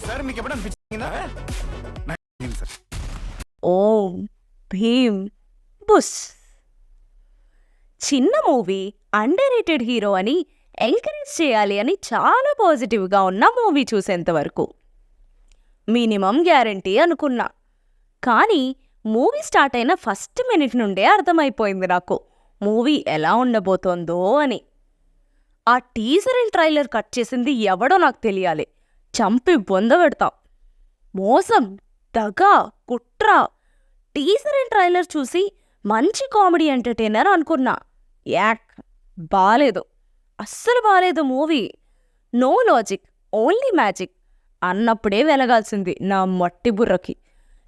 Sir మీకు ఎప్పుడైనా పిచ్చిందా? Sir ఓం భీమ్ బుస్. చిన్న మూవీ అండర్ రేటెడ్ హీరో అని ఎంకరేజ్ చేయాలి అని చాలా పాజిటివ్గా ఉన్న మూవీ చూసేంతవరకు మినిమం గ్యారంటీ అనుకున్నా. కానీ మూవీ స్టార్ట్ అయిన ఫస్ట్ మినిట్ నుండే అర్థమైపోయింది నాకు మూవీ ఎలా ఉండబోతోందో అని. ఆ టీజర్ అండ్ ట్రైలర్ కట్ చేసింది ఎవడో నాకు తెలియాలి. చంపి బొందబెడతాం. మోసం, దగా, కుట్ర. టీజర్ అండ్ ట్రైలర్ చూసి మంచి కామెడీ ఎంటర్టైనర్ అనుకున్నా. యాక్ బాలేదు, అస్సలు బాలేదు movie. No logic, only magic అన్నప్పుడే వెలగాల్సింది నా మట్టి బుర్రకి.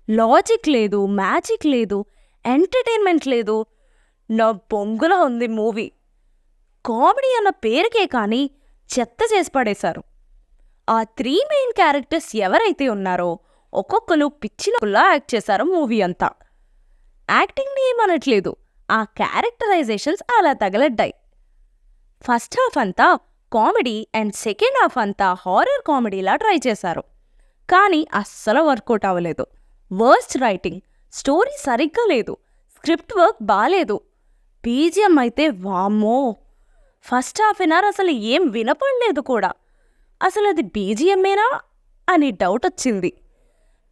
లాజిక్ లేదు, మ్యాజిక్ లేదు, ఎంటర్టైన్మెంట్ లేదు. నా బొంగులా ఉంది మూవీ. కామెడీ అన్న పేరుకే కానీ చెత్త చేసి పడేశారు. ఆ 3 మెయిన్ క్యారెక్టర్స్ ఎవరైతే ఉన్నారో ఒక్కొక్కరు పిచ్చినలా యాక్ట్ చేశారు మూవీ అంతా. యాక్టింగ్ని ఏమనట్లేదు, ఆ క్యారెక్టరైజేషన్స్ అలా తగలడ్డాయి. ఫస్ట్ హాఫ్ అంతా కామెడీ అండ్ సెకండ్ హాఫ్ అంతా హారర్ కామెడీలా ట్రై చేశారు. కానీ అస్సలు వర్కౌట్ అవ్వలేదు. వర్స్ట్ రైటింగ్, స్టోరీ సరిగ్గా లేదు, స్క్రిప్ట్ వర్క్ బాలేదు. బీజిఎం అయితే వామ్మో, ఫస్ట్ హాఫ్ అన్ అవర్ అసలు ఏం వినపడలేదు కూడా. అసలు అది బీజిఎమ్మేనా అని డౌట్ వచ్చింది.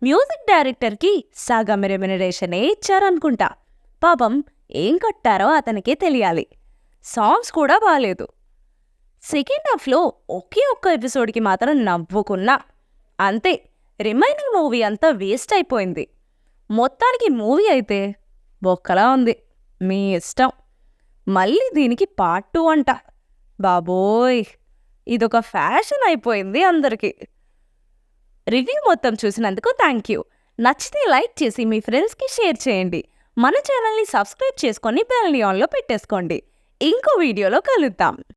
మ్యూజిక్ డైరెక్టర్కి సగం రెమ్యునరేషనే ఇచ్చారనుకుంటా. పాపం ఏం కట్టారో అతనికే తెలియాలి. సాంగ్స్ కూడా బాలేదు. సెకండ్ హాఫ్లో ఒకే ఒక్క ఎపిసోడ్కి మాత్రం నవ్వుకున్నా, అంతే. రిమైనింగ్ మూవీ అంతా వేస్ట్ అయిపోయింది. మొత్తానికి మూవీ అయితే బొక్కలా ఉంది. మీ ఇష్టం. మళ్ళీ దీనికి పార్ట్ 2 అంట. బాబోయ్, ఇదొక ఫ్యాషన్ అయిపోయింది అందరికీ. రివ్యూ మొత్తం చూసినందుకు థ్యాంక్ యూ. నచ్చితే లైక్ చేసి మీ ఫ్రెండ్స్కి షేర్ చేయండి. మన ఛానల్ని సబ్స్క్రైబ్ చేసుకొని బెల్ని ఆన్లో పెట్టేసుకోండి. ఇంకో వీడియోలో కలుద్దాం.